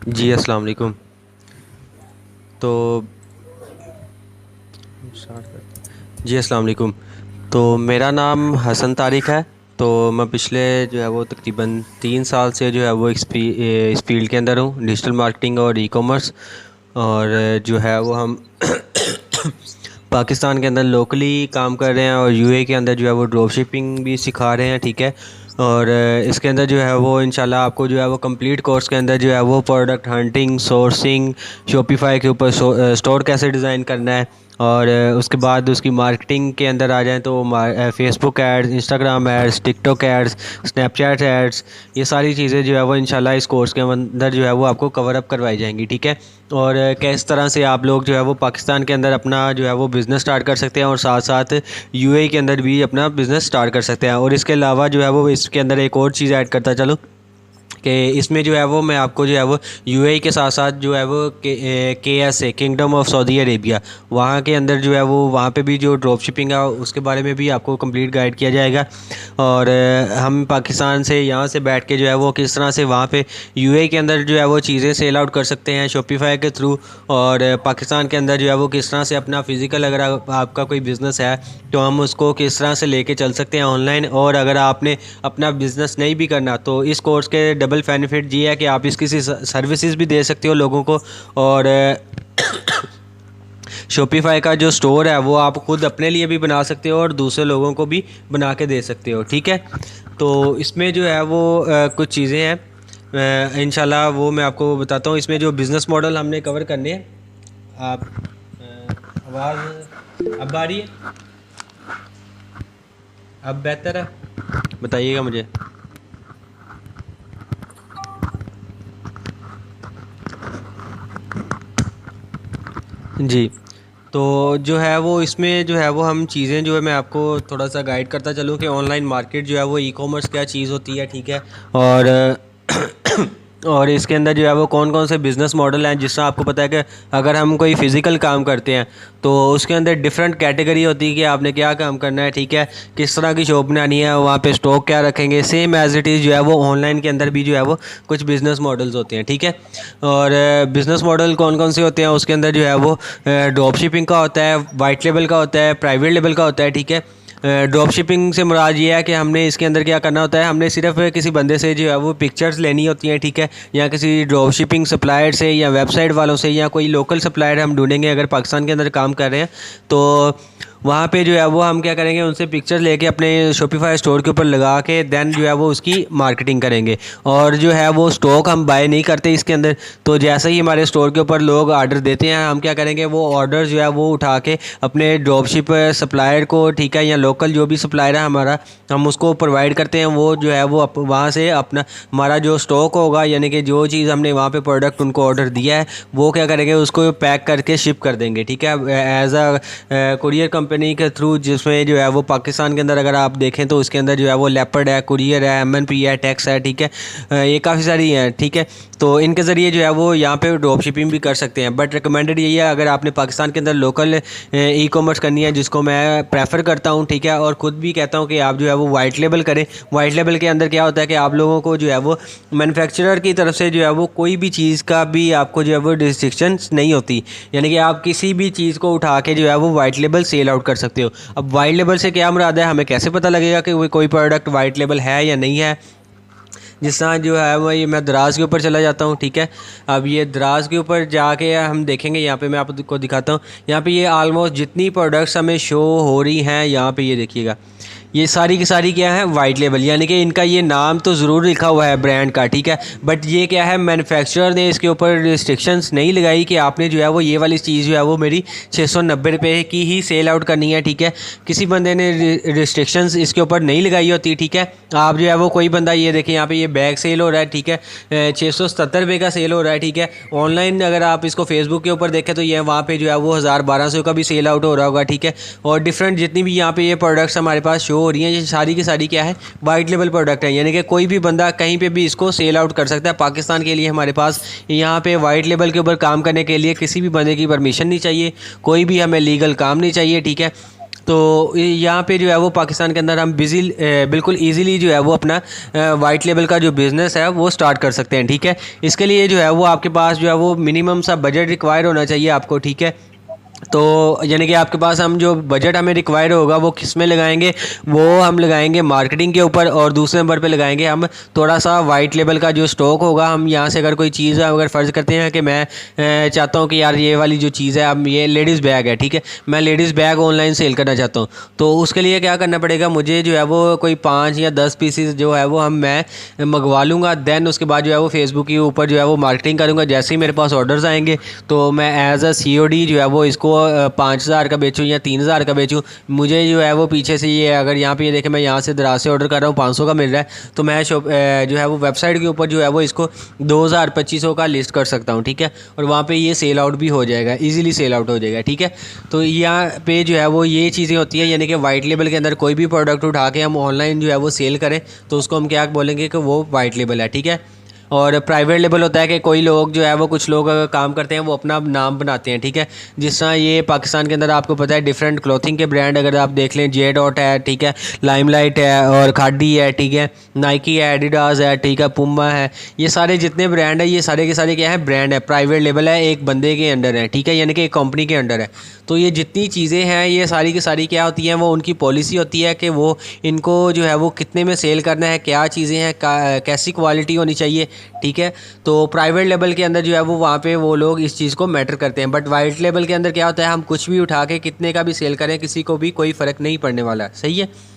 जी अस्सलाम वालेकुम। तो स्टार्ट करते हैं। जी अस्सलाम वालेकुम। तो मेरा नाम हसन तारिक है। तो मैं पिछले जो है वो तकरीबन 3 साल से जो है वो इस फील्ड के अंदर हूँ, डिजिटल मार्केटिंग और ई कॉमर्स। और जो है वो हम पाकिस्तान के अंदर लोकली काम कर रहे हैं और यूए के अंदर जो है वो ड्रॉप शिपिंग भी सिखा रहे हैं, ठीक है। और इसके अंदर जो है वो इंशाल्लाह आपको जो है वो कंप्लीट कोर्स के अंदर जो है वो प्रोडक्ट हंटिंग, सोर्सिंग, शॉपिफाई के ऊपर स्टोर कैसे डिज़ाइन करना है, और उसके बाद उसकी मार्केटिंग के अंदर आ जाएँ तो Facebook ads, Instagram ads, TikTok ads, Snapchat ads, ये सारी चीज़ें जो है वो इंशाल्लाह इस कोर्स के अंदर जो है वो आपको कवर अप करवाई जाएंगी, ठीक है। और किस तरह से आप लोग जो है वो पाकिस्तान के अंदर अपना जो है वो बिज़नेस स्टार्ट कर सकते हैं और साथ साथ यूएई के अंदर भी अपना बिज़नेस स्टार्ट कर सकते हैं। और इसके अलावा जो है वो इसके अंदर एक और चीज़ ऐड करता चलो कि इसमें जो है वो मैं आपको जो है वो यूएई के साथ साथ जो है वो S A kingdom of Saudi Arabia, वहाँ के अंदर जो है वो वहाँ पे भी जो ड्रॉप शिपिंग है उसके बारे में भी आपको कंप्लीट गाइड किया जाएगा। और हम पाकिस्तान से यहाँ से बैठ के जो है वो किस तरह से वहाँ पे यूएई के अंदर जो है वो चीज़ें सेल आउट कर सकते हैं शॉपिफाई के थ्रू। और पाकिस्तान के अंदर जो है वो किस तरह से अपना फ़िज़िकल, अगर आपका कोई बिज़नेस है तो हम उसको किस तरह से लेके चल सकते हैं ऑनलाइन। और अगर आपने अपना बिज़नेस नहीं भी करना तो इस कोर्स के डबल बेनिफिट ये है कि आप इसकी सर्विसेज भी दे सकते हो लोगों को। और शॉपिफाई का जो स्टोर है वो आप खुद अपने लिए भी बना सकते हो और दूसरे लोगों को भी बना के दे सकते हो, ठीक है। तो इसमें जो है वो कुछ चीज़ें हैं, इंशाल्लाह वो मैं आपको बताता हूँ। इसमें जो बिज़नेस मॉडल हमने कवर करने हैं। आप आवाज़ अब आ रही है? अब बेहतर है? बताइएगा मुझे। जी। तो जो है वो इसमें जो है वो हम चीज़ें जो है मैं आपको थोड़ा सा गाइड करता चलूँ कि ऑनलाइन मार्केट जो है वो ई कॉमर्स क्या चीज़ होती है, ठीक है। और और इसके अंदर जो है वो कौन कौन से बिज़नेस मॉडल हैं। जिस तरह आपको पता है कि अगर हम कोई फ़िज़िकल काम करते हैं तो उसके अंदर डिफरेंट कैटेगरी होती है कि आपने क्या काम करना है, ठीक है। किस तरह की शॉप बनानी है, वहाँ पे स्टॉक क्या रखेंगे। सेम एज़ इट इज़ जो है वो ऑनलाइन के अंदर भी जो है वो कुछ बिज़नेस मॉडल्स होते हैं, ठीक है। और बिज़नेस मॉडल कौन कौन से होते हैं उसके अंदर जो है वो ड्रॉप शिपिंग का होता है, वाइट लेबल का होता है, प्राइवेट लेबल का होता है, ठीक है। ड्रॉप शिपिंग से मुराद ये है कि हमने इसके अंदर क्या करना होता है, हमने सिर्फ किसी बंदे से जो है वो पिक्चर्स लेनी होती हैं, ठीक है। या किसी ड्रॉप शिपिंग सप्लायर से या वेबसाइट वालों से या कोई लोकल सप्लायर हम ढूंढेंगे अगर पाकिस्तान के अंदर काम कर रहे हैं तो वहाँ पे जो है वो हम क्या करेंगे, उनसे पिक्चर लेके अपने शॉपिफाई स्टोर के ऊपर लगा के देन जो है वो उसकी मार्केटिंग करेंगे। और जो है वो स्टॉक हम बाय नहीं करते इसके अंदर। तो जैसे ही हमारे स्टोर के ऊपर लोग आर्डर देते हैं हम क्या करेंगे, वो ऑर्डर जो है वो उठा के अपने ड्रॉप शिप सप्लायर को, ठीक है, या लोकल जो भी सप्लायर है हमारा, हम उसको प्रोवाइड करते हैं। वो जो है वो वहाँ से अपना हमारा जो स्टॉक होगा, यानी कि जो चीज़ हमने वहाँ पे प्रोडक्ट उनको ऑर्डर दिया है वो क्या करेंगे, उसको पैक करके शिप कर देंगे, ठीक है, एज अ कुरियर कंपनी के थ्रू। जिसमें जो है वो पाकिस्तान के अंदर अगर आप देखें तो उसके अंदर जो है वो लेपर्ड है, कुरियर है, एमएनपी है, टैक्स है, ठीक है। ये काफ़ी सारी हैं, ठीक है। तो इनके ज़रिए जो है वो यहाँ पे ड्रॉप शिपिंग भी कर सकते हैं। बट रिकमेंडेड यही है अगर आपने पाकिस्तान के अंदर लोकल ई कॉमर्स करनी है, जिसको मैं प्रेफर करता हूँ, ठीक है, और ख़ुद भी कहता हूँ कि आप जो है वो वाइट लेबल करें। वाइट लेबल के अंदर क्या होता है कि आप लोगों को जो है वो मैन्युफैक्चरर की तरफ से जो है वो कोई भी चीज़ का भी आपको जो है वो रिस्ट्रिक्शंस नहीं होती, यानी कि आप किसी भी चीज़ को उठा के जो है वो वाइट लेबल सेल आउट कर सकते हो। अब वाइट लेबल से क्या मुराद है, हमें कैसे पता लगेगा कि कोई प्रोडक्ट वाइट लेबल है या नहीं है। जिस तरह जो है वो ये मैं दराज के ऊपर चला जाता हूँ, ठीक है। अब ये दराज के ऊपर जाके हम देखेंगे, यहाँ पे मैं आपको दिखाता हूँ। यहाँ पे ये आलमोस्ट जितनी प्रोडक्ट्स हमें शो हो रही हैं यहाँ पे ये देखिएगा, ये सारी की सारी क्या है, वाइट लेबल, यानी कि इनका ये नाम तो ज़रूर लिखा हुआ है ब्रांड का, ठीक है। बट ये क्या है, मैन्युफैक्चरर ने इसके ऊपर रिस्ट्रिक्शंस नहीं लगाई कि आपने जो है वो ये वाली चीज़ जो है वो मेरी 690 रुपये की ही सेल आउट करनी है, ठीक है। किसी बंदे ने रिस्ट्रिक्शंस इसके ऊपर नहीं लगाई होती, ठीक है। आप जो है वो कोई बंदा, ये देखिए यहाँ पे ये बैग सेल हो रहा है, ठीक है, 677 रुपये का सेल हो रहा है, ठीक है। ऑनलाइन अगर आप इसको फेसबुक के ऊपर देखें तो ये वहाँ पे जो है वो 1000-1200 का भी सेल आउट हो रहा होगा, ठीक है। और डिफरेंट जितनी भी यहाँ पे ये प्रोडक्ट्स हमारे पास शो हो रही हैं, ये सारी की सारी क्या है, वाइट लेबल प्रोडक्ट है, यानी कि कोई भी बंदा कहीं पे भी इसको सेल आउट कर सकता है। पाकिस्तान के लिए हमारे पास यहाँ पे वाइट लेबल के ऊपर काम करने के लिए किसी भी बंदे की परमिशन नहीं चाहिए, कोई भी हमें लीगल काम नहीं चाहिए, ठीक है। तो यहाँ पे जो है वो पाकिस्तान के अंदर हम बिल्कुल ईज़िली जो है वो अपना वाइट लेबल का जो बिज़नेस है वो स्टार्ट कर सकते हैं, ठीक है। इसके लिए जो है वो आपके पास जो है वो मिनिमम सा बजट रिक्वायर होना चाहिए आपको, ठीक है। तो यानी कि आपके पास हम जो बजट हमें रिक्वायर होगा वो किस में लगाएंगे, वो हम लगाएंगे मार्केटिंग के ऊपर, और दूसरे नंबर पे लगाएंगे हम थोड़ा सा वाइट लेबल का जो स्टॉक होगा। हम यहाँ से अगर कोई चीज़ अगर फ़र्ज़ करते हैं कि मैं चाहता हूँ कि यार ये वाली जो चीज़ है, अब ये लेडीज़ बैग है, ठीक है, मैं लेडीज़ बैग ऑनलाइन सेल करना चाहता हूँ, तो उसके लिए क्या करना पड़ेगा, मुझे जो है वो कोई 5 या 10 पीसीज जो है वो मैं मंगवा लूँगा। देन उसके बाद जो है वो फेसबुक के ऊपर जो है वो मार्केटिंग करूँगा। जैसे ही मेरे पास ऑर्डर्स आएंगे तो मैं एज अ COD जो है वो इसको 5,000 का बेचूँ या 3,000 का बेचूँ, मुझे जो है वो पीछे से ये अगर यहाँ पे ये देखें मैं यहाँ से दराज से ऑर्डर कर रहा हूँ 500 का मिल रहा है, तो मैं जो है वो वेबसाइट के ऊपर जो है वो इसको 2,000-2,500 का लिस्ट कर सकता हूँ, ठीक है। और वहाँ पे ये सेल आउट भी हो जाएगा, इजीली सेल आउट हो जाएगा, ठीक है। तो यहाँ पे जो है वो ये चीज़ें होती हैं, यानी कि वाइट लेबल के अंदर कोई भी प्रोडक्ट उठा के हम ऑनलाइन जो है वो सेल करें तो उसको हम क्या बोलेंगे कि वो वाइट लेबल है, ठीक है। और प्राइवेट लेबल होता है कि कोई लोग जो है वो कुछ लोग अगर काम करते हैं वो अपना नाम बनाते हैं, ठीक है। जिस तरह ये पाकिस्तान के अंदर आपको पता है डिफरेंट क्लोथिंग के ब्रांड अगर आप देख लें, जे डॉट है, ठीक है, लाइमलाइट है, और खाडी है, ठीक है, नाइकी है, एडिडास है, ठीक है, पुमा है, ये सारे जितने ब्रांड है ये सारे के सारे क्या है, ब्रांड है, प्राइवेट लेबल है, एक बंदे के अंडर है, ठीक है, यानी कि एक कंपनी के अंडर है। तो ये जितनी चीज़ें हैं ये सारी की सारी क्या होती हैं, वो उनकी पॉलिसी होती है कि वो इनको जो है वो कितने में सेल करना है, क्या चीज़ें हैं, कैसी क्वालिटी होनी चाहिए, ठीक है। तो प्राइवेट लेवल के अंदर जो है वो वहाँ पे वो लोग इस चीज़ को मैटर करते हैं। बट वाइट लेवल के अंदर क्या होता है, हम कुछ भी उठा के कितने का भी सेल करें किसी को भी कोई फ़र्क नहीं पड़ने वाला, सही है।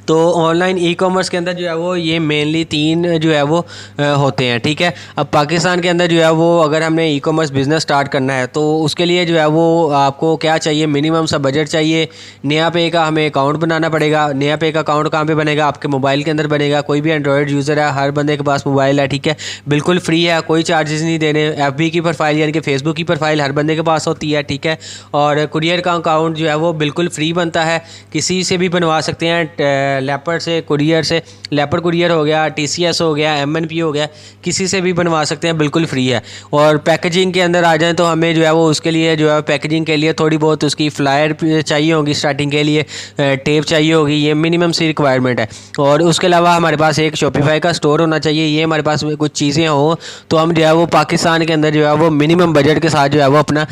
तो ऑनलाइन ई-कॉमर्स के अंदर जो है वो ये मेनली 3 जो है वो होते हैं, ठीक है। अब पाकिस्तान के अंदर जो है वो अगर हमने ई-कॉमर्स बिज़नेस स्टार्ट करना है तो उसके लिए जो है वो आपको क्या चाहिए, मिनिमम सा बजट चाहिए। नया पे का हमें अकाउंट बनाना पड़ेगा। नया पे का अकाउंट कहाँ पे बनेगा, आपके मोबाइल के अंदर बनेगा। कोई भी एंड्रॉयड यूज़र है, हर बंदे के पास मोबाइल है, ठीक है, बिल्कुल फ्री है, कोई चार्जेस नहीं देने। FB की प्रोफाइल यानी कि फेसबुक की प्रोफाइल हर बंदे के पास होती है, ठीक है। और कुरियर का अकाउंट जो है वो बिल्कुल फ्री बनता है, किसी से भी बनवा सकते हैं, लेपर्ड से, कुरियर से, लेपर्ड कुरियर हो गया, TCS हो गया, MNP हो गया, किसी से भी बनवा सकते हैं, बिल्कुल फ्री है। और पैकेजिंग के अंदर आ जाएं तो हमें जो है वो उसके लिए जो है पैकेजिंग के लिए थोड़ी बहुत उसकी फ्लायर चाहिए होगी, स्टार्टिंग के लिए टेप चाहिए होगी, ये मिनिमम सी रिक्वायरमेंट है। और उसके अलावा हमारे पास एक शॉपिफाई का स्टोर होना चाहिए। ये हमारे पास कुछ चीज़ें हों तो हम जो है वो पाकिस्तान के अंदर जो है वो मिनिमम बजट के साथ जो है वो अपना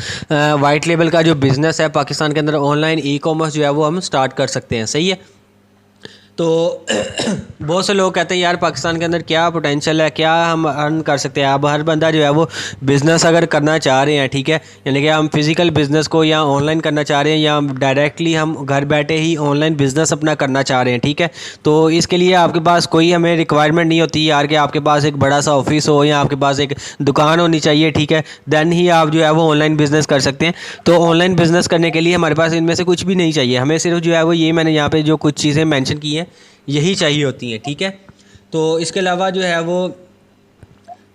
वाइट लेबल का जो बिज़नेस है पाकिस्तान के अंदर ऑनलाइन ई-कॉमर्स जो है वो हम स्टार्ट कर सकते हैं, सही है। तो बहुत से लोग कहते हैं यार पाकिस्तान के अंदर क्या पोटेंशियल है, क्या हम अर्न कर सकते हैं। अब हर बंदा जो है वो बिज़नेस अगर करना चाह रहे हैं, ठीक है, यानी कि हम फिज़िकल बिज़नेस को या ऑनलाइन करना चाह रहे हैं या डायरेक्टली हम घर बैठे ही ऑनलाइन बिज़नेस अपना करना चाह रहे हैं, ठीक है। तो इसके लिए आपके पास कोई हमें रिक्वायरमेंट नहीं होती यार कि आपके पास एक बड़ा सा ऑफिस हो या आपके पास एक दुकान होनी चाहिए, ठीक है, देन ही आप जो है वो ऑनलाइन बिज़नेस कर सकते हैं। तो ऑनलाइन बिज़नेस करने के लिए हमारे पास इनमें से कुछ भी नहीं चाहिए, हमें सिर्फ जो है वो ये मैंने यहाँ पे जो कुछ चीज़ें मेंशन की हैं यही चाहिए होती हैं, ठीक है। तो इसके अलावा जो है वो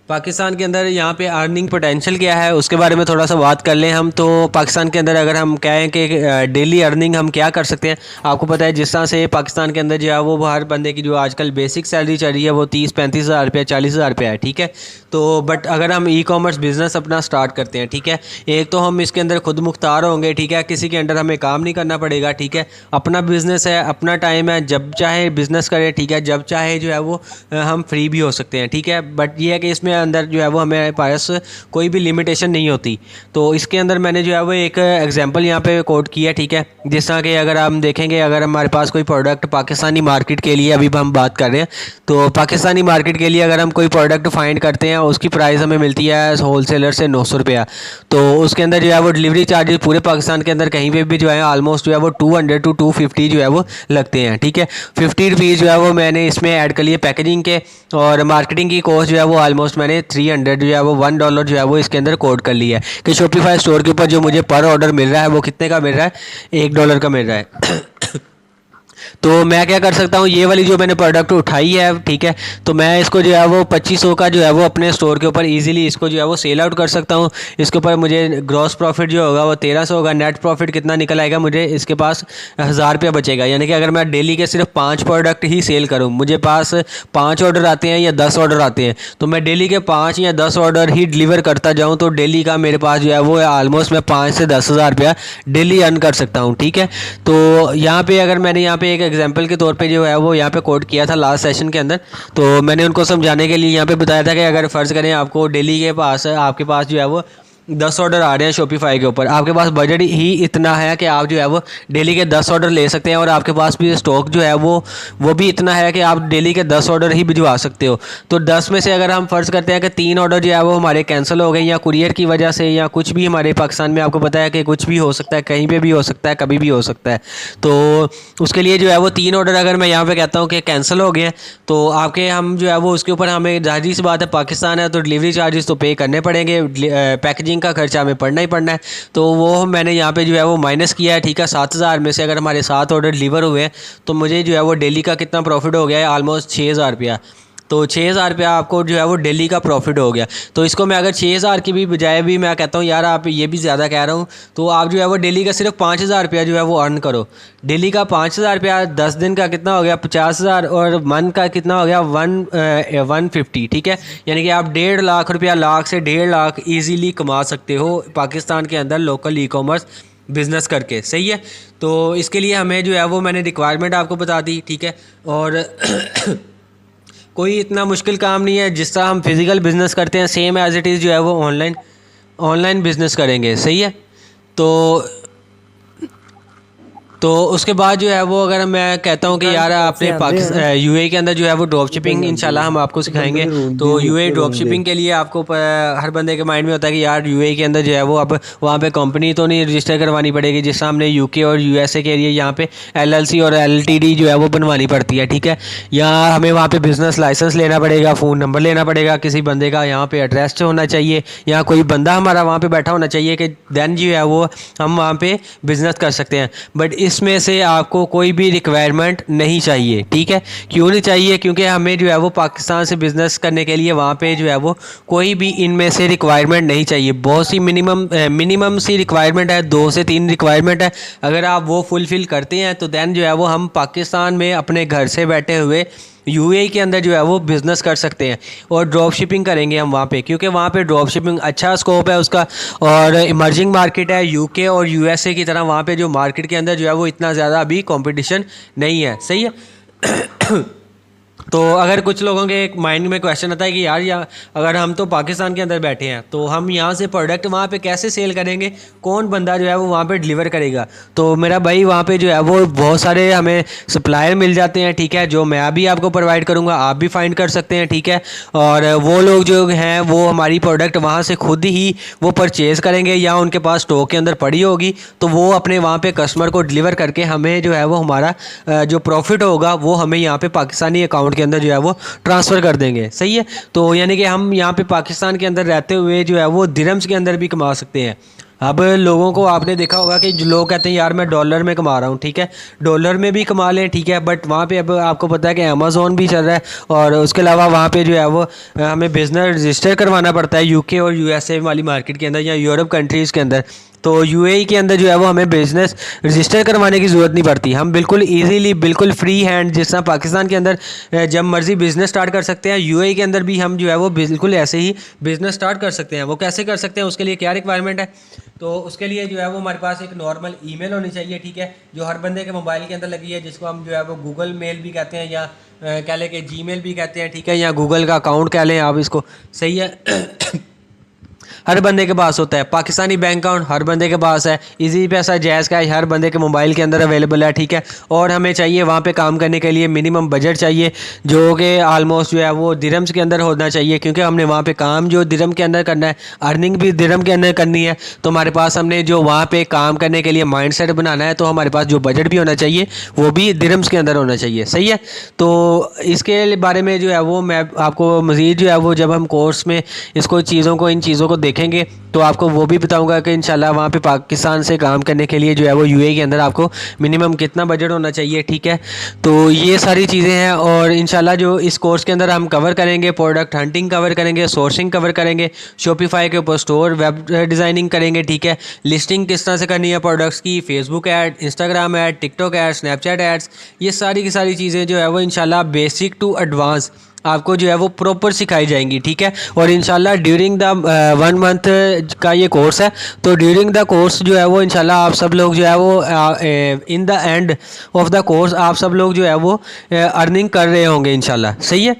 पाकिस्तान के अंदर यहाँ पे अर्निंग पोटेंशियल क्या है उसके बारे में थोड़ा सा बात कर लें हम। तो पाकिस्तान के अंदर अगर हम कहें कि डेली अर्निंग हम क्या कर सकते हैं, आपको पता है जिस तरह से पाकिस्तान के अंदर जो है वो हर बंदे की जो आजकल बेसिक सैलरी चल रही है वो 30-35 हज़ार रुपया, 40 हज़ार रुपया है, ठीक है। तो बट अगर हम ई-कॉमर्स बिज़नेस अपना स्टार्ट करते हैं, ठीक है, एक तो हम इसके अंदर खुद मुख्तार होंगे, ठीक है, किसी के अंडर हमें काम नहीं करना पड़ेगा, ठीक है, अपना बिज़नेस है, अपना टाइम है, जब चाहे बिज़नेस करें, ठीक है, जब चाहे जो है वो हम फ्री भी हो सकते हैं, ठीक है। बट ये है कि इसमें अंदर जो है वो हमें पास कोई भी लिमिटेशन नहीं होती। तो इसके अंदर मैंने जो है वो एक एग्जांपल यहाँ पे कोट किया, ठीक है, जिस तरह कि अगर हम देखेंगे अगर हमारे पास कोई प्रोडक्ट पाकिस्तानी मार्केट के लिए अभी हम बात कर रहे हैं, तो पाकिस्तानी मार्केट के लिए अगर हम कोई प्रोडक्ट फाइंड करते हैं उसकी प्राइस हमें मिलती है होलसेलर से 900 रुपया। तो उसके अंदर जो है वो डिलीवरी चार्जेस पूरे पाकिस्तान के अंदर कहीं पे भी जो है ऑलमोस्ट जो है वो 200 to 250 जो है वो लगते हैं, ठीक है। 50 रुपीज़ जो है वो मैंने इसमें ऐड कर लिए पैकेजिंग के, और मार्केटिंग की कॉस्ट जो है वो ऑलमोस्ट मैंने 300 जो है वो $1 जो है वो इसके अंदर कोड कर लिया है कि शॉपिफाई स्टोर के ऊपर जो मुझे पर ऑर्डर मिल रहा है वो कितने का मिल रहा है, $1 का मिल रहा है। तो मैं क्या कर सकता हूँ, ये वाली जो मैंने प्रोडक्ट उठाई है, ठीक है, तो मैं इसको जो है वो 2500 का जो है वो अपने स्टोर के ऊपर इजीली इसको जो है वो सेल आउट कर सकता हूँ। इसके ऊपर मुझे ग्रॉस प्रॉफिट जो होगा वो 1300 होगा। नेट प्रॉफिट कितना निकल आएगा, मुझे इसके पास 1000 रुपया बचेगा। यानी कि अगर मैं डेली के सिर्फ 5 प्रोडक्ट ही सेल करूँ, मुझे पास 5 ऑर्डर आते हैं या 10 ऑर्डर आते हैं, तो मैं डेली के 5 या 10 ऑर्डर ही डिलीवर करता जाऊँ, तो डेली का मेरे पास जो है वो ऑलमोस्ट मैं 5 से 10 हज़ार रुपया डेली अर्न कर सकता हूँ, ठीक है। तो यहाँ पे अगर मैंने यहाँ पे एक एग्जांपल के तौर पे जो है वो यहाँ पे कोट किया था लास्ट सेशन के अंदर, तो मैंने उनको समझाने के लिए यहाँ पे बताया था कि अगर फ़र्ज़ करें आपको डेली के पास आपके पास जो है वो 10 ऑर्डर आ रहे हैं शॉपिफाई के ऊपर, आपके पास बजट ही इतना है कि आप जो है वो डेली के 10 ऑर्डर ले सकते हैं, और आपके पास भी स्टॉक जो है वो भी इतना है कि आप डेली के 10 ऑर्डर ही भिजवा सकते हो। तो 10 में से अगर हम फ़र्ज़ करते हैं कि 3 ऑर्डर जो है वो हमारे कैंसिल हो गए या कुरियर की वजह से या कुछ भी, हमारे पाकिस्तान में आपको पता है कि कुछ भी हो सकता है, कहीं पर भी हो सकता है, कभी भी हो सकता है, तो उसके लिए जो है वो 3 ऑर्डर अगर मैं यहाँ पर कहता हूँ कि कैंसिल हो गए, तो आपके हम जो है वो उसके ऊपर हमें जाहिर सी बात है पाकिस्तान है तो डिलीवरी चार्जेस तो पे करने पड़ेंगे, पैकेजिंग का खर्चा हमें पड़ना ही पड़ना है। तो वो मैंने यहाँ पे जो है वो माइनस किया है, ठीक है। 7000 में से अगर हमारे 7 ऑर्डर डिलीवर हुए हैं तो मुझे जो है वो डेली का कितना प्रॉफिट हो गया है, ऑलमोस्ट 6000 रुपया। तो 6000 रुपया आपको जो है वो डेली का प्रॉफिट हो गया। तो इसको मैं अगर 6000 की भी बजाय भी मैं कहता हूँ यार आप ये भी ज़्यादा कह रहा हूँ, तो आप जो है वो डेली का सिर्फ 5000 रुपया जो है वो अर्न करो। डेली का 5000 रुपया 10 दिन का कितना हो गया 50,000, और मंथ का कितना हो गया 150, ठीक है। यानी कि आप 1.5 लाख रुपया, लाख से 1.5 लाख ईजीली कमा सकते हो पाकिस्तान के अंदर लोकल ई कॉमर्स बिज़नेस करके, सही है। तो इसके लिए हमें जो है वो मैंने रिक्वायरमेंट आपको बता दी, ठीक है। और कोई इतना मुश्किल काम नहीं है, जिस तरह हम फिज़िकल बिज़नेस करते हैं सेम एज़ इट इज़ जो है वो ऑनलाइन बिज़नेस करेंगे, सही है। तो उसके बाद जो है वो अगर मैं कहता हूँ कि यार आपने पाकिस्तान यूएई के अंदर जो है वो ड्रॉप शिपिंग इंशाल्लाह हम आपको सिखाएंगे। तो यूएई ड्रॉप शिपिंग के लिए आपको हर बंदे के माइंड में होता है कि यार यूएई के अंदर जो है वो अब वहाँ पे कंपनी तो नहीं रजिस्टर करवानी पड़ेगी, जिस तरह हमने यूके और यूएसए के लिए यहाँ पे एलएलसी और एलटीडी जो है वो बनवानी पड़ती है, ठीक है। या हमें वहाँ पे बिज़नेस लाइसेंस लेना पड़ेगा, फ़ोन नंबर लेना पड़ेगा किसी बंदे का, यहाँ पे एड्रेस होना चाहिए, या कोई बंदा हमारा वहाँ पर बैठा होना चाहिए कि दैन जो है वो हम वहाँ पर बिज़नेस कर सकते हैं। बट इसमें से आपको कोई भी रिक्वायरमेंट नहीं चाहिए, ठीक है। क्यों नहीं चाहिए? क्योंकि हमें जो है वो पाकिस्तान से बिज़नेस करने के लिए वहाँ पे जो है वो कोई भी इनमें से रिक्वायरमेंट नहीं चाहिए। बहुत सी मिनिमम सी रिक्वायरमेंट है, 2 से 3 रिक्वायरमेंट है। अगर आप वो फुलफ़िल करते हैं तो दैन जो है वो हम पाकिस्तान में अपने घर से बैठे हुए यूएई के अंदर जो है वो बिज़नेस कर सकते हैं, और ड्रॉप शिपिंग करेंगे हम वहाँ पे, क्योंकि वहाँ पे ड्रॉप शिपिंग अच्छा स्कोप है उसका, और इमर्जिंग मार्केट है। यूके और यूएसए की तरह वहाँ पे जो मार्केट के अंदर जो है वो इतना ज़्यादा अभी कंपटीशन नहीं है, सही है। तो अगर कुछ लोगों के एक माइंड में क्वेश्चन आता है कि यार अगर हम तो पाकिस्तान के अंदर बैठे हैं तो हम यहाँ से प्रोडक्ट वहाँ पे कैसे सेल करेंगे, कौन बंदा जो है वो वहाँ पे डिलीवर करेगा। तो मेरा भाई वहाँ पे जो है वो बहुत सारे हमें सप्लायर मिल जाते हैं, ठीक है, जो मैं भी आपको प्रोवाइड करूँगा, आप भी फाइंड कर सकते हैं, ठीक है। और वो लोग जो हैं वो हमारी प्रोडक्ट वहाँ से खुद ही वो परचेज़ करेंगे, या उनके पास स्टॉक के अंदर पड़ी होगी तो वो अपने वहाँ पर कस्टमर को डिलीवर करके हमें जो है वो हमारा जो प्रॉफिट होगा वो हमें यहाँ पर पाकिस्तानी अकाउंट के अंदर जो है वो ट्रांसफ़र कर देंगे, सही है। तो यानी कि हम यहाँ पे पाकिस्तान के अंदर रहते हुए जो है वो दिरहम्स के अंदर भी कमा सकते हैं। अब लोगों को आपने देखा होगा कि जो लोग कहते हैं यार मैं डॉलर में कमा रहा हूँ, ठीक है, डॉलर में भी कमा लें, ठीक है, बट वहाँ पे अब आपको पता है कि अमेज़ॉन भी चल रहा है, और उसके अलावा वहाँ पे जो है वो हमें बिज़नेस रजिस्टर करवाना पड़ता है यूके और यूएसए वाली मार्केट के अंदर या यूरोप कंट्रीज़ के अंदर। तो यूएई के अंदर जो है वो हमें बिज़नेस रजिस्टर करवाने की ज़रूरत नहीं पड़ती, हम बिल्कुल इजीली बिल्कुल फ्री हैंड जिस तरह पाकिस्तान के अंदर जब मर्ज़ी बिज़नेस स्टार्ट कर सकते हैं, यूएई के अंदर भी हम जो है वो बिल्कुल ऐसे ही बिज़नेस स्टार्ट कर सकते हैं। वो कैसे कर सकते हैं, उसके लिए क्या रिक्वायरमेंट है? तो उसके लिए जो है वो हमारे पास एक नॉर्मल ईमेल होनी चाहिए, ठीक है, जो हर बंदे के मोबाइल के अंदर लगी है, जिसको हम जो है वो गूगल मेल भी कहते हैं, या कह लें कि जीमेल भी कहते हैं, ठीक है, या गूगल का अकाउंट कह लें आप इसको, सही है। हर बंदे के पास होता है। पाकिस्तानी बैंक अकाउंट हर बंदे के पास है। इजी पैसा, जैज़ कैश हर बंदे के मोबाइल के अंदर अवेलेबल है, ठीक है। और हमें चाहिए वहाँ पे काम करने के लिए मिनिमम बजट चाहिए, जो कि आलमोस्ट जो है वो दिरहम्स के अंदर होना चाहिए, क्योंकि हमने वहाँ पे काम जो दिरहम के अंदर करना है, अर्निंग भी दिरहम के अंदर करनी है। तो हमारे पास हमने जो वहाँ पे काम करने के लिए माइंडसेट बनाना है, तो हमारे पास जो बजट भी होना चाहिए वो भी दिरहम्स के अंदर होना चाहिए, सही है। तो इसके बारे में जो है वो मैं आपको मज़ीद जो है वो जब हम कोर्स में इसको चीज़ों को इन चीज़ों को देखें देखेंगे तो आपको वो भी बताऊंगा कि इंशाल्लाह वहाँ पे पाकिस्तान से काम करने के लिए जो है वो यूएई के अंदर आपको मिनिमम कितना बजट होना चाहिए, ठीक है। तो ये सारी चीज़ें हैं और इंशाल्लाह जो इस कोर्स के अंदर हम कवर करेंगे, प्रोडक्ट हंटिंग कवर करेंगे, सोर्सिंग कवर करेंगे, शॉपिफाई के ऊपर स्टोर, वेब डिज़ाइनिंग करेंगे, ठीक है। लिस्टिंग किस तरह से करनी है प्रोडक्ट्स की, Facebook ad, Instagram ad, TikTok ad, Snapchat ads, ये सारी की सारी चीज़ें जो है वो इंशाल्लाह बेसिक टू एडवांस आपको जो है वो प्रॉपर सिखाई जाएंगी, ठीक है। और इंशाल्लाह ड्यूरिंग द 1 मंथ का ये कोर्स है, तो ड्यूरिंग द कोर्स जो है वो इंशाल्लाह आप सब लोग जो है वो in the end of the course आप सब लोग जो है वो अर्निंग कर रहे होंगे इंशाल्लाह। सही है,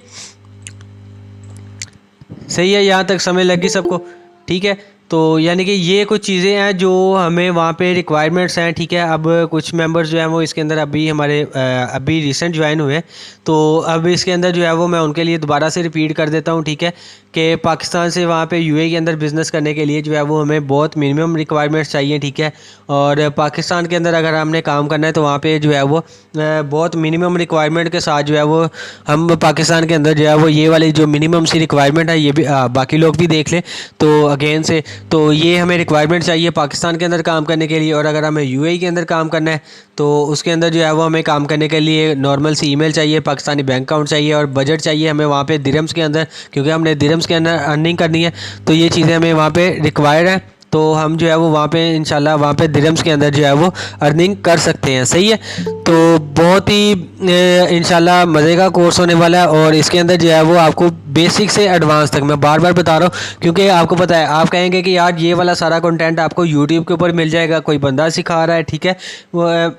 सही है, यहाँ तक समझ लगी सबको, ठीक है। तो यानी कि ये कुछ चीज़ें हैं जो हमें वहाँ पे रिक्वायरमेंट्स हैं, ठीक है। अब कुछ मेंबर्स जो हैं वो इसके अंदर अभी हमारे अभी रिसेंट ज्वाइन हुए, तो अब इसके अंदर जो है वो मैं उनके लिए दोबारा से रिपीट कर देता हूँ, ठीक है, कि पाकिस्तान से वहाँ पे यूएई के अंदर बिज़नेस करने के लिए जो है वो हमें बहुत मिनिमम रिक्वायरमेंट्स चाहिए, ठीक है। और पाकिस्तान के अंदर अगर हमने काम करना है तो वहाँ पे जो है वो बहुत मिनिमम रिक्वायरमेंट के साथ जो है वो हम पाकिस्तान के अंदर जो है वो ये वाली जो मिनिमम सी रिक्वायरमेंट है ये भी बाकी लोग भी देख लें तो अगेन से, तो ये हमें रिक्वायरमेंट चाहिए पाकिस्तान के अंदर काम करने के लिए। और अगर हमें यूएई के अंदर काम करना है तो उसके अंदर जो है वो हमें काम करने के लिए नॉर्मल सी ईमेल चाहिए, पाकिस्तानी बैंक अकाउंट चाहिए और बजट चाहिए हमें वहाँ पे दिरहम्स के अंदर, क्योंकि हमने दिरहम्स के अंदर अर्निंग करनी है। तो ये चीज़ें हमें वहाँ पे रिक्वायर्ड है, तो हम जो है वो वहाँ पे इंशाल्लाह वहाँ पे दिरहम्स के अंदर जो है वो अर्निंग कर सकते हैं। सही है, तो बहुत ही इंशाल्लाह मज़े का कोर्स होने वाला है और इसके अंदर जो है वो आपको बेसिक से एडवांस तक मैं बार बार बता रहा हूँ, क्योंकि आपको पता है आप कहेंगे कि यार ये वाला सारा कंटेंट आपको यूट्यूब के ऊपर मिल जाएगा, कोई बंदा सिखा रहा है, ठीक है,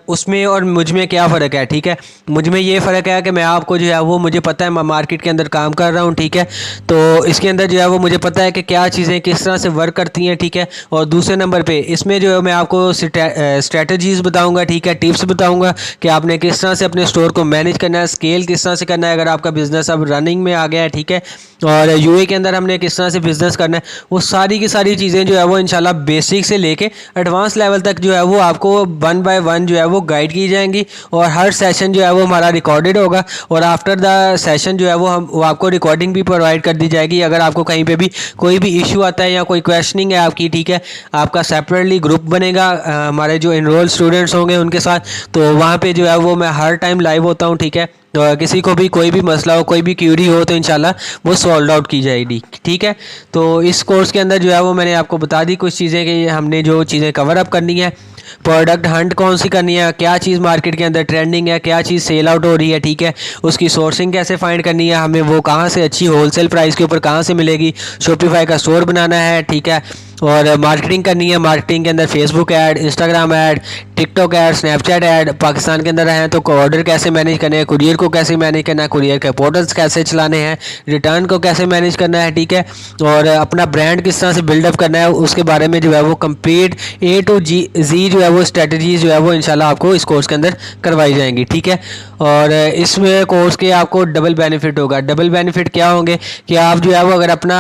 उसमें और मुझ में क्या फ़र्क है, ठीक है। मुझ में ये फ़र्क है कि मैं आपको जो है वो मुझे पता है मैं मार्केट के अंदर काम कर रहा हूँ, ठीक है। तो इसके अंदर जो है वो मुझे पता है कि क्या चीज़ें किस तरह से वर्क करती हैं, ठीक है। और दूसरे नंबर पे इसमें जो है मैं आपको स्ट्रेटजीज़ बताऊंगा, ठीक है, टिप्स बताऊंगा कि आपने किस तरह से अपने स्टोर को मैनेज करना है, स्केल किस तरह से करना है अगर आपका बिज़नेस अब रनिंग में आ गया है, ठीक है। और यूए के अंदर हमने किस तरह से बिज़नेस करना है, वो सारी की सारी चीज़ें जो है वो इंशाल्लाह बेसिक से लेके एडवांस लेवल तक जो है वो आपको 1 बाय 1 जो है वो गाइड की जाएंगी। और हर सेशन जो है वो हमारा रिकॉर्डेड होगा और आफ्टर द सेशन जो है वो आपको रिकॉर्डिंग भी प्रोवाइड कर दी जाएगी। अगर आपको कहीं पे भी कोई भी इशू आता है या कोई क्वेश्चनिंग है आपकी, ठीक है, आपका सेपरेटली ग्रुप बनेगा हमारे जो इनरोल स्टूडेंट्स होंगे उनके साथ, तो वहाँ पे जो है वो मैं हर टाइम लाइव होता हूँ, ठीक है। तो किसी को भी कोई भी मसला हो, कोई भी क्यूरी हो तो इंशाल्लाह वो सॉल्व आउट की जाएगी, ठीक है। तो इस कोर्स के अंदर जो है वो मैंने आपको बता दी कुछ चीज़ें कि हमने जो चीज़ें कवर अप करनी है, प्रोडक्ट हंट कौन सी करनी है, क्या चीज़ मार्केट के अंदर ट्रेंडिंग है, क्या चीज़ सेल आउट हो रही है, ठीक है, उसकी सोर्सिंग कैसे फाइंड करनी है, हमें वो कहाँ से अच्छी होलसेल प्राइस के ऊपर कहाँ से मिलेगी, शॉपिफाई का स्टोर बनाना है, ठीक है, और मार्केटिंग करनी है। मार्केटिंग के अंदर Facebook ad, Instagram ad, TikTok ad, Snapchat add, Pakistan के अंदर हैं तो ऑर्डर कैसे मैनेज करने हैं, कुरियर को कैसे मैनेज करना है, कुरियर के पोर्टल्स कैसे चलाने हैं, रिटर्न को कैसे मैनेज करना है, ठीक है, और अपना ब्रांड किस तरह से बिल्डअप करना है उसके बारे में जो है वो कंप्लीट A to Z जो है वो स्ट्रेटजीज जो है वो इंशाल्लाह आपको इस कोर्स के अंदर करवाई जाएंगी, ठीक है। और इसमें कोर्स के आपको डबल बेनिफिट होगा। डबल बेनिफिट क्या होंगे कि आप जो है वो अगर अपना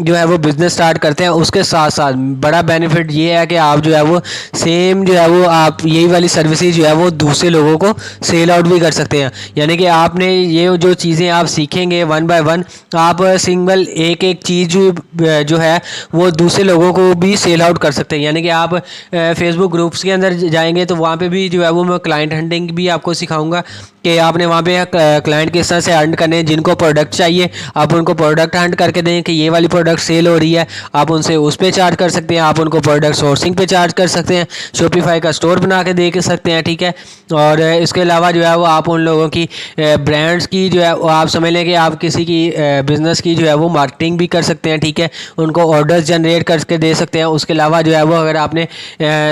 जो है वो बिज़नेस स्टार्ट करते हैं उसके साथ साथ बड़ा बेनिफिट ये है कि आप जो है वो सेम जो है वो आप यही वाली सर्विसेज जो है वो दूसरे लोगों को सेल आउट भी कर सकते हैं। यानी कि आपने ये जो चीज़ें आप सीखेंगे 1 बाय 1 आप सिंगल एक एक चीज़ जो है वो दूसरे लोगों को भी सेल आउट कर सकते हैं। यानी कि आप फेसबुक ग्रुप्स के अंदर जाएंगे तो वहाँ पे भी जो है वो मैं क्लाइंट हंटिंग भी आपको सिखाऊंगा कि आपने वहाँ पे क्लाइंट किस तरह से अर्न करने हैं। जिनको प्रोडक्ट चाहिए आप उनको प्रोडक्ट हंट करके दें कि ये वाली प्रोडक्ट सेल हो रही है, आप उनसे उस पर चार्ज कर सकते हैं, आप उनको प्रोडक्ट सोर्सिंग पे चार्ज कर सकते हैं, शॉपिफाई का स्टोर बना के दे सकते हैं, ठीक है। और इसके अलावा जो है वो आप उन लोगों की ब्रांड्स की जो है वो आप समझ लें कि आप किसी की बिज़नेस की जो है वो मार्केटिंग भी कर सकते हैं, ठीक है, उनको ऑर्डर्स जनरेट करके दे सकते हैं। उसके अलावा जो है वो अगर आपने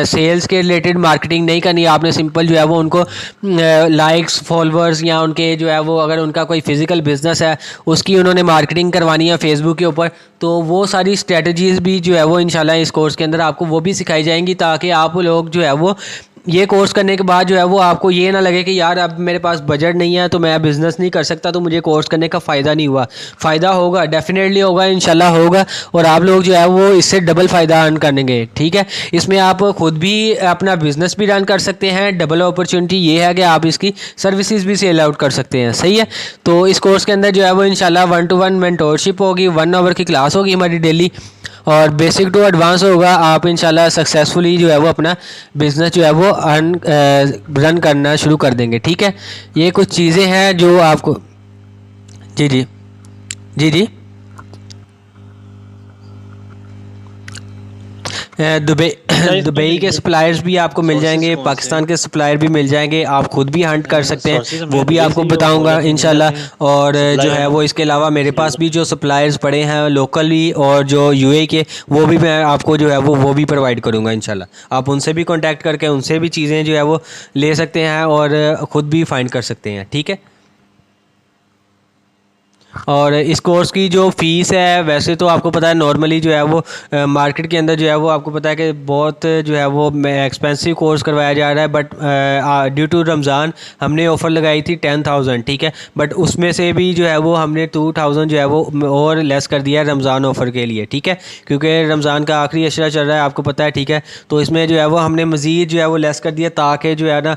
सेल्स के रिलेटेड मार्केटिंग नहीं करनी, आपने सिंपल जो है वो उनको लाइक्स फॉलोअर्स या उनके जो है वो अगर उनका कोई फिजिकल बिजनेस है उसकी उन्होंने मार्केटिंग करवानी है फेसबुक के ऊपर, तो वो सारी स्ट्रेटजीज भी जो है वो इंशाल्लाह इस कोर्स के अंदर आपको वो भी सिखाई जाएंगी, ताकि आप लोग जो है वो ये कोर्स करने के बाद जो है वो आपको ये ना लगे कि यार अब मेरे पास बजट नहीं है तो मैं बिज़नेस नहीं कर सकता तो मुझे कोर्स करने का फ़ायदा नहीं हुआ। फ़ायदा होगा, डेफिनेटली होगा, इंशाल्लाह होगा, और आप लोग जो है वो इससे डबल फ़ायदा अर्न करेंगे, ठीक है। इसमें आप खुद भी अपना बिज़नेस भी रन कर सकते हैं। डबल अपॉर्चुनिटी ये है कि आप इसकी सर्विसेज भी सेल आउट कर सकते हैं, सही है। तो इस कोर्स के अंदर जो है वो इंशाल्लाह 1-to-1 मेंटोरशिप होगी, 1 आवर की क्लास होगी हमारी डेली, और बेसिक टू एडवांस होगा, आप इंशाल्लाह सक्सेसफुली जो है वो अपना बिज़नेस जो है वो रन करना शुरू कर देंगे। ठीक है, ये कुछ चीज़ें हैं जो आपको। जी जी जी जी। दुबई दुबई के सप्लायर्स भी आपको मिल जाएंगे, पाकिस्तान के सप्लायर भी मिल जाएंगे, आप खुद भी हंट कर सकते हैं, वो भी आपको बताऊंगा इंशाल्लाह। और जो है वो इसके अलावा मेरे पास भी जो सप्लायर्स पड़े हैं लोकली और जो यूएई के, वो भी मैं आपको जो है वो भी प्रोवाइड करूंगा इंशाल्लाह। आप उनसे भी कांटेक्ट करके उनसे भी चीज़ें जो है वो ले सकते हैं और ख़ुद भी फाइंड कर सकते हैं। ठीक है, और इस कोर्स की जो फ़ीस है, वैसे तो आपको पता है नॉर्मली जो है वो मार्केट के अंदर जो है वो आपको पता है कि बहुत जो है वो एक्सपेंसिव कोर्स करवाया जा रहा है, बट ड्यू टू रमज़ान हमने ऑफ़र लगाई थी 10,000। ठीक है, बट उसमें से भी जो है वो हमने 2,000 जो है वो और लेस कर दिया है रमज़ान ऑफ़र के लिए। ठीक है, क्योंकि रमज़ान का आखिरी अशरा चल रहा है, आपको पता है। ठीक है, तो इसमें जो है वो हमने मज़ीद जो है वो लेस कर दिया ताकि जो है ना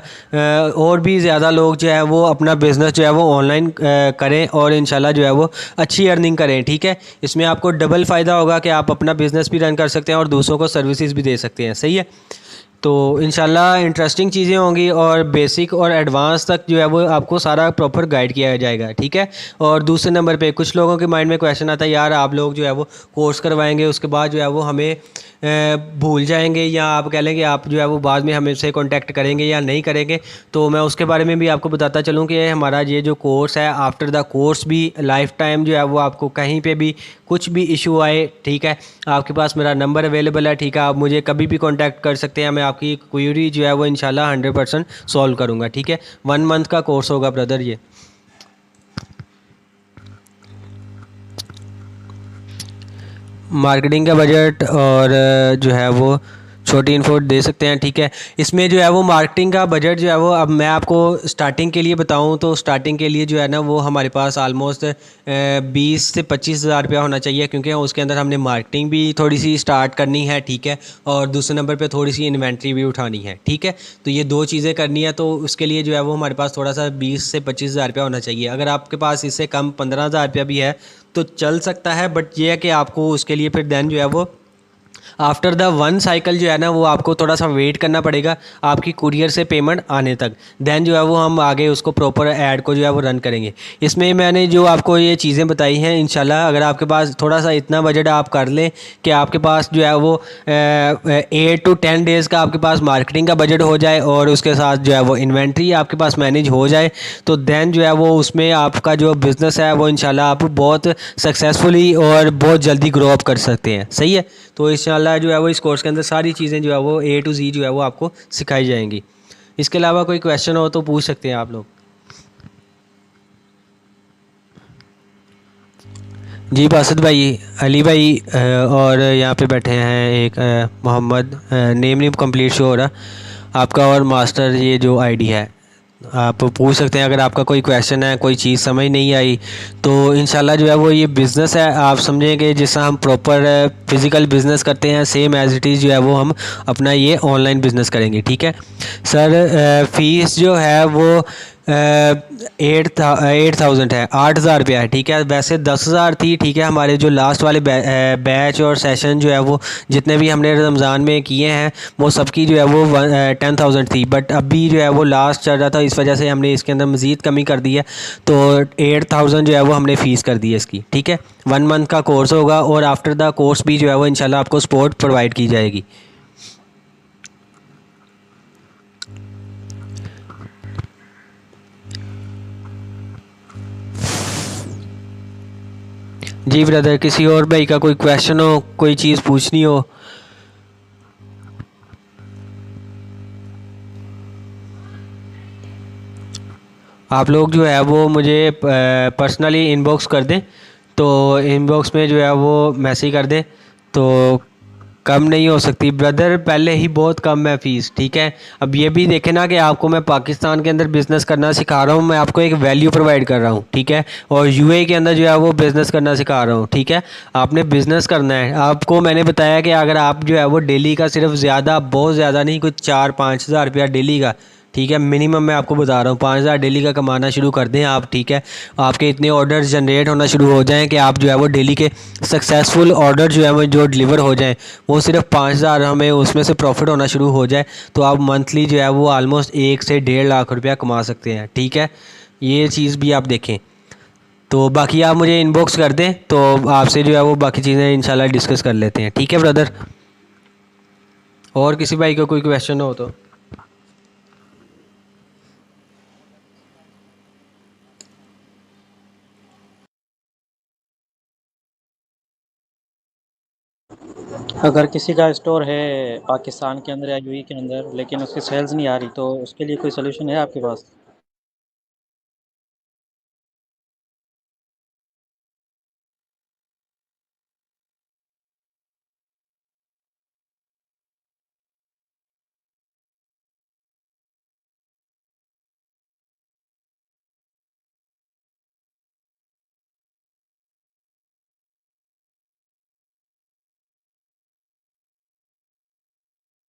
और भी ज़्यादा लोग जो है वो अपना बिज़नेस जो है वो ऑनलाइन करें और इंशाल्लाह जो है वो अच्छी अर्निंग करें। ठीक है, इसमें आपको डबल फ़ायदा होगा कि आप अपना बिज़नेस भी रन कर सकते हैं और दूसरों को सर्विसेज भी दे सकते हैं। सही है, तो इंशाल्लाह इंटरेस्टिंग चीज़ें होंगी और बेसिक और एडवांस तक जो है वो आपको सारा प्रॉपर गाइड किया जाएगा। ठीक है, और दूसरे नंबर पे कुछ लोगों के माइंड में क्वेश्चन आता है, यार आप लोग जो है वो कोर्स करवाएंगे उसके बाद जो है वो हमें भूल जाएंगे, या आप कह लेंगे आप जो है वो बाद में हमसे कांटेक्ट करेंगे या नहीं करेंगे। तो मैं उसके बारे में भी आपको बताता चलूँ कि हमारा ये जो कोर्स है, आफ्टर द कोर्स भी लाइफ टाइम जो है वो आपको कहीं पे भी कुछ भी इशू आए, ठीक है, आपके पास मेरा नंबर अवेलेबल है। ठीक है, आप मुझे कभी भी कांटेक्ट कर सकते हैं, मैं आपकी क्वेरी जो है वो इंशाल्लाह 100% सॉल्व करूँगा। ठीक है, 1 मंथ का कोर्स होगा ब्रदर। ये मार्केटिंग का बजट और जो है वो छोटी इन्फो दे सकते हैं। ठीक है, इसमें जो है वो मार्केटिंग का बजट जो है वो, अब मैं आपको स्टार्टिंग के लिए बताऊं तो स्टार्टिंग के लिए जो है ना वो हमारे पास आलमोस्ट 20 से 25 हज़ार रुपया होना चाहिए, क्योंकि उसके अंदर हमने मार्केटिंग भी थोड़ी सी स्टार्ट करनी है। ठीक है, और दूसरे नंबर पे थोड़ी सी इन्वेंट्री भी उठानी है। ठीक है, तो ये दो चीज़ें करनी है, तो उसके लिए जो है वो हमारे पास थोड़ा सा 20 से 25 हज़ार रुपया होना चाहिए। अगर आपके पास इससे कम 15 हज़ार रुपया भी है तो चल सकता है, बट ये है कि आपको उसके लिए फिर देन जो है वो आफ्टर द 1 साइकिल जो है ना वो आपको थोड़ा सा वेट करना पड़ेगा आपकी कुरियर से पेमेंट आने तक। देन जो है वो हम आगे उसको प्रॉपर ऐड को जो है वो रन करेंगे। इसमें मैंने जो आपको ये चीज़ें बताई हैं, इंशाल्लाह अगर आपके पास थोड़ा सा इतना बजट आप कर लें कि आपके पास जो है वो 8 to 10 डेज़ का आपके पास मार्केटिंग का बजट हो जाए और उसके साथ जो है वो इन्वेंट्री आपके पास मैनेज हो जाए, तो देन जो है वो उसमें आपका जो बिज़नेस है वो इंशाल्लाह आप बहुत सक्सेसफुली और बहुत जल्दी ग्रो अप कर सकते हैं। सही है, तो इंशाल्लाह जो है वो इस कोर्स के अंदर सारी चीज़ें जो है वो A to Z जो है वो आपको सिखाई जाएंगी। इसके अलावा कोई क्वेश्चन हो तो पूछ सकते हैं आप लोग। जी बासित भाई, अली भाई और यहाँ पे बैठे हैं एक मोहम्मद, नेम नहीं कंप्लीट शो हो रहा आपका, और मास्टर ये जो आईडी है, आप पूछ सकते हैं अगर आपका कोई क्वेश्चन है, कोई चीज़ समझ नहीं आई तो। इंशाल्लाह जो है वो ये बिज़नेस है, आप समझेंगे जैसा हम प्रॉपर फिज़िकल बिज़नेस करते हैं सेम एज इट इज़ जो है वो हम अपना ये ऑनलाइन बिज़नेस करेंगे। ठीक है सर, फ़ीस जो है वो 8,000 है, 8,000 रुपया है। ठीक है, वैसे 10,000 थी। ठीक है, हमारे जो लास्ट वाले बैच और सेशन जो है वो जितने भी हमने रमज़ान में किए हैं वो सबकी जो है वो 10,000 थी, बट अभी जो है वो लास्ट चल रहा था, इस वजह से हमने इसके अंदर मज़ीद कमी कर दी है, तो 8,000 जो है वो हमने फ़ीस कर दी है इसकी। ठीक है, 1 मंथ का कोर्स होगा और आफ्टर द कोर्स भी जो है वो इंशाल्लाह आपको सपोर्ट प्रोवाइड की जाएगी। जी ब्रदर, किसी और भाई का कोई क्वेश्चन हो, कोई चीज़ पूछनी हो? आप लोग जो है वो मुझे पर्सनली इनबॉक्स कर दें, तो इनबॉक्स में जो है वो मैसेज कर दें, तो कम नहीं हो सकती ब्रदर, पहले ही बहुत कम है फ़ीस। ठीक है, अब ये भी देखें ना कि आपको मैं पाकिस्तान के अंदर बिज़नेस करना सिखा रहा हूँ, मैं आपको एक वैल्यू प्रोवाइड कर रहा हूँ। ठीक है, और यूएई के अंदर जो है वो बिज़नेस करना सिखा रहा हूँ। ठीक है, आपने बिज़नेस करना है, आपको मैंने बताया कि अगर आप जो है वो डेली का सिर्फ ज़्यादा बहुत ज़्यादा नहीं, कुछ 4-5 हज़ार रुपया डेली का ठीक है। मिनिमम मैं आपको बता रहा हूँ 5,000 डेली का कमाना शुरू कर दें आप, ठीक है। आपके इतने ऑर्डर्स जनरेट होना शुरू हो जाएं कि आप जो है वो डेली के सक्सेसफुल ऑर्डर जो है वो जो डिलीवर हो जाएं, वो सिर्फ 5,000 हमें उसमें से प्रॉफिट होना शुरू हो जाए, तो आप मंथली जो है वो ऑलमोस्ट 1 से 1.5 लाख रुपया कमा सकते हैं, ठीक है। ये चीज़ भी आप देखें। तो बाकी आप मुझे इनबॉक्स कर दें, तो आपसे जो है वो बाकी चीज़ें इंशाल्लाह डिस्कस कर लेते हैं, ठीक है ब्रदर। और किसी भाई को कोई क्वेश्चन हो तो। अगर किसी का स्टोर है पाकिस्तान के अंदर या यूएई के अंदर, लेकिन उसकी सेल्स नहीं आ रही, तो उसके लिए कोई सोल्यूशन है आपके पास?